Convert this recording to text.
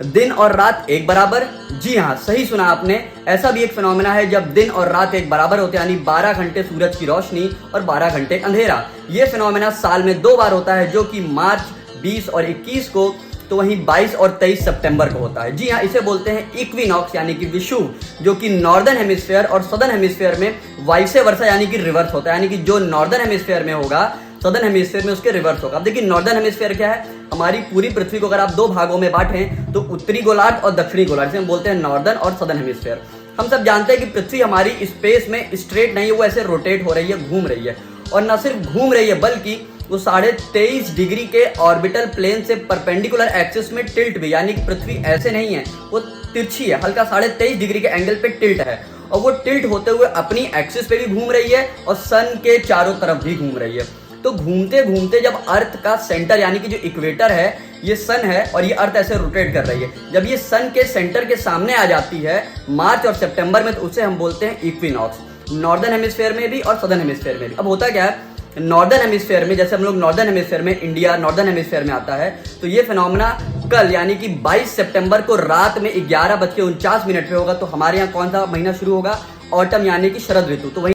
दिन और रात एक बराबर। जी हाँ, सही सुना आपने। ऐसा भी एक फिनोमेना है जब दिन और रात एक बराबर होते हैं, यानी 12 घंटे सूरज की रोशनी और 12 घंटे अंधेरा। ये फिनोमेना साल में 2 बार होता है, जो कि मार्च 20 और 21 को, तो वहीं 22 और 23 सितंबर को होता है। जी हाँ, इसे बोलते हैं इक्विनॉक्स यानी कि विषुव, जो कि नॉर्दर्न हेमिस्फेयर और सदर्न हेमिस्फेयर में वाइसे वर्सा यानी कि रिवर्स होता है। यानी कि जो नॉर्दर्न हेमिस्फेयर में होगा, सदर्न हेमिस्फेयर में उसके रिवर्स होगा। अब देखिए, नॉर्दर्न हेमिस्फेयर क्या है? हमारी पूरी पृथ्वी को अगर आप 2 भागों में बांटें तो उत्तरी गोलार्ध और दक्षिणी गोलार्ध, जिसे हम बोलते हैं नॉर्दर्न और सदर्न हेमिस्फेयर। हम सब जानते हैं कि पृथ्वी हमारी स्पेस में स्ट्रेट नहीं है, वो ऐसे रोटेट हो रही है, घूम रही है। और न सिर्फ घूम रही है बल्कि वो 23.5 डिग्री के ऑर्बिटल प्लेन से परपेंडिकुलर एक्सिस में टिल्ट भी, यानी कि पृथ्वी ऐसे नहीं है, वो तिरछी है, हल्का 23.5 डिग्री के एंगल पे टिल्ट है। और वो टिल्ट होते हुए अपनी एक्सिस पे भी घूम रही है और सन के चारों तरफ भी घूम रही है। तो घूमते घूमते जब अर्थ का सेंटर यानी कि जो इक्वेटर है, ये सन है और ये अर्थ ऐसे रोटेट कर रही है, जब ये सन के सेंटर के सामने आ जाती है मार्च और सितंबर में, तो उसे हम बोलते हैं इक्विनॉक्स। नॉर्दर्न हेमिस्फेयर में भी और सदर्न हेमिस्फेयर में भी। अब होता क्या है, नॉर्दर्न हेमिस्फेयर में, जैसे हम लोग नॉर्दर्न हेमिस्फेयर में, इंडिया नॉर्दर्न हेमिस्फेयर में आता है, तो ये फिनोमेना कल यानी कि 22 सितंबर को रात में 11:49 पे होगा। तो हमारे यहाँ कौन सा महीना शुरू होगा? ऑटम यानी कि शरद ऋतु। तो वही